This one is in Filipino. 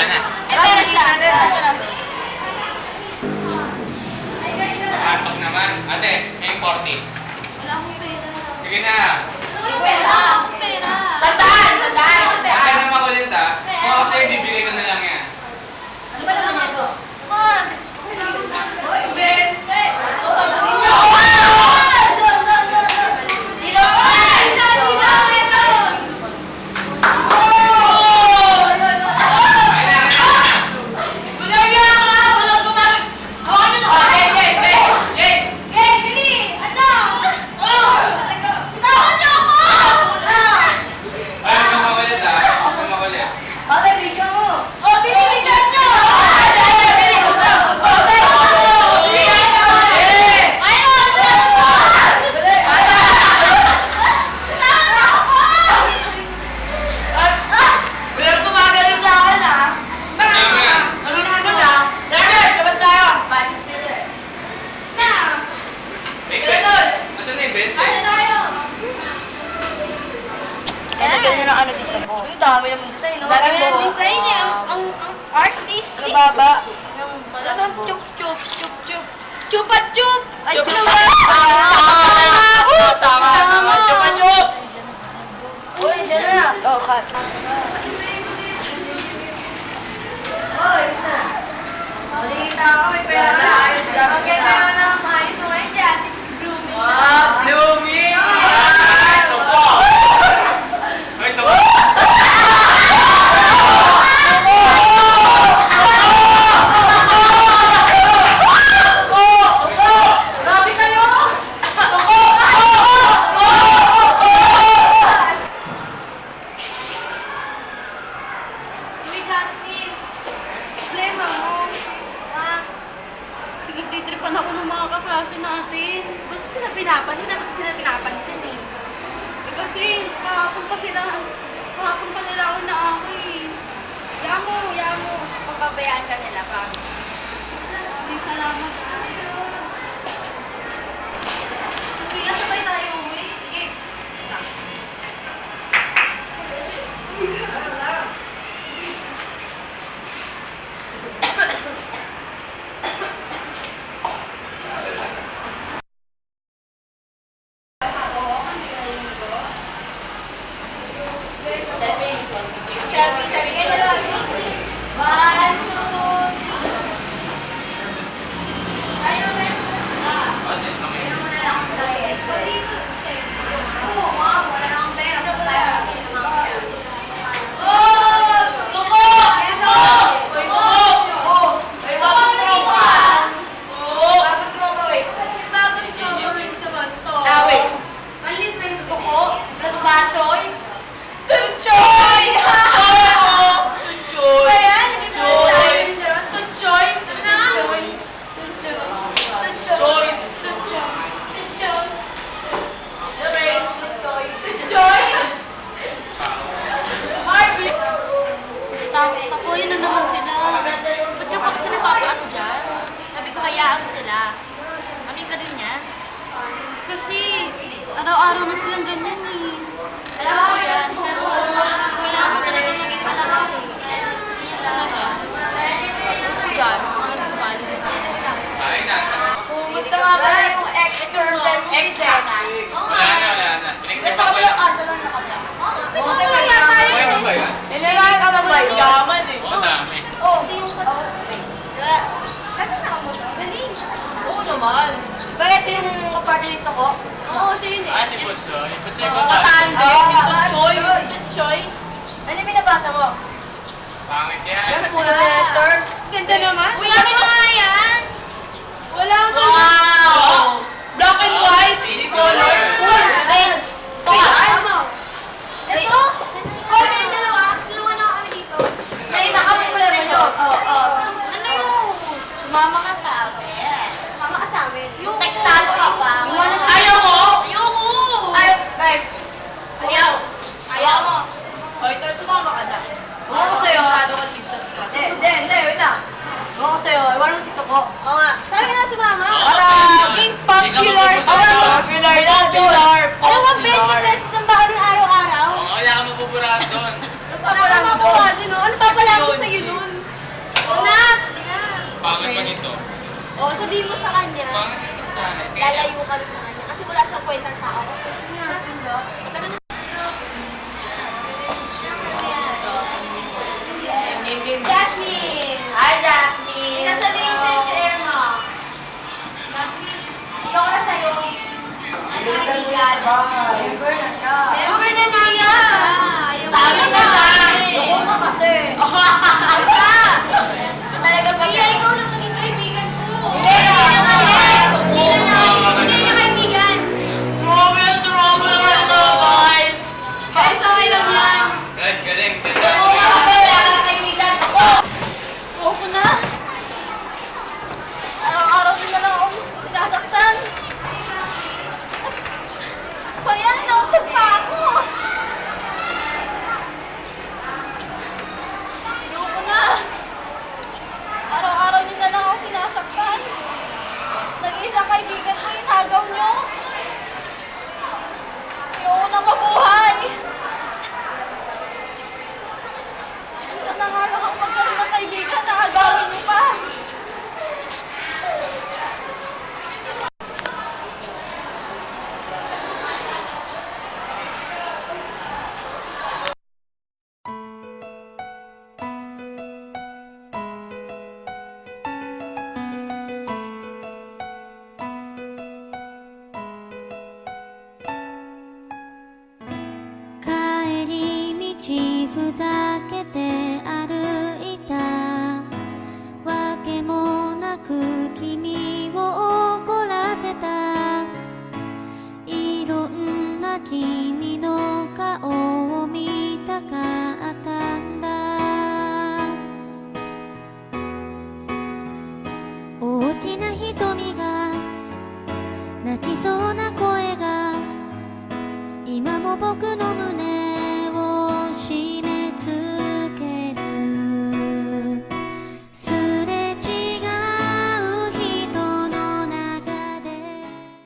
na. Ay, pero siya. Patok naman. Ate, may 40. Wala akong pera. Sige na. Wala akong pera. Tandaan! Tandaan! Huwag ka na makulit ha. Kung ako sa'yo, bibigay ko na lang yan. Ano ba naman ito? Man! Uy, bente! Ay, huwag ka makulit ha. Huwag ka makulit. Okay, video mo. Nasaan na yung 20? Lagyan nyo ng ano dito. Ang dami naman design, no? Dami ng design niya. Ang artist. Sa baba. Talagang chup-chup, chup-chup. Chupa-chup! Ay, Chupa- chupa! Tama! Chupa-chup! Uy, dyan na. Oh, cut. Uy, isa. Malita ako, may pera na. Ayos ka. Maganda yun ang ayos mo ngayon dyan. Blooming. Ah, blooming! Ito po! Ito po! Grabe kayo! Uy, Justin. Problema mo. Ha? Pinagtitripan ako ng mga kaklase natin. Ba't ko sila pinapansin? Dapat sila pinapansin eh. Eh kasi, kahapon pa nila ako na ako eh. Yamo. Pagpabayaan ka nila, pa. Hindi, salamat. Sige, sabay tayo uwi. Sige. Tapoyin na naman sila. Ba't ka pa kasi nagpapaano dyan? Sabi ko, hayaan mo sila. Ano yung kadil niya? Kasi, araw-araw na silang ganyan eh. Alam ko yan, pero kailangan ko talaga maging malakas eh. Talaga. Dyan, ano kumali. Kain na. Kumusta nga ba yung external exam? Wala na. Pinagtipan ko lang. Buti pa Wala tayo. Okay mo ba yan? Inirahan ka ba? Yaman eh. Oo, dami. Oh, oo naman. Ba ito yung kapartilito ko? Oo, siya yun eh. Ah, si Butchoy. Butchoy ko Kataan ba? din. Choy. Ano yung binabasa mo? Pangit yan. Full letters. Ganda naman. Uy, amin na nga yan. Wala ka. Wow! Black and white. Color. Full. Ay, tama. Ito. Ay, may dalawa. Tulungan na kami dito. Ay, nakapulan mo. Oo. Ano yung? Sumama ka sa amin. Mama ka sa amin. Yung Tektado ka pa. Yung- Ayaw mo? Ayoko. Ayaw mo. O, ito, sumama ka na. Huwag ko sa'yo. Hindi, wait lang. Huwag ko sa'yo. Iwan mo si Toko. Oo nga. Saan ka na sumama? Para maging popular. Popular na, popular. Alam mo, 20 pesos ang baka din araw-araw. Oo, wala ka mabuburahan doon. Wala ka makuha din, no? Ano papalagi sa'yo dun? lalayo kami sa kanya. Kasi wala siyang kwentang tao. Jasmine! Hi, Jasmine! Sasabihin sa'yo si Irma. Ikaw na sa'yo. Ano kaibigan? Sugar na siya. Sugar na nga yan! Sabi ka ba? Ako ka kasi. Ano ka? Talaga ba? Kaya ikaw na maging kaibigan ko. Hindi na Hindi na kaibigan. Trouble na ito, guys! Guys, okay lang yan. Guys, galing. Oo nga kasi, wala ka na kaibigan. Ako! Ayoko na. Araw-araw din na lang ako sinasaktan. Kaya nausap pa ako. Ayoko na. Araw-araw din na lang ako sinasaktan. Nag-iisang kaibigan ko inagaw nyo. Ayoko na mabuhay. Sana nga lang ako magkaroon ng kaibigan na agawin niyo pa.帰り道ふざけて歩いたわけもなく君を怒らせたいろんな君の顔を見たかったんだ大きな瞳が泣きそうな声が今も僕の胸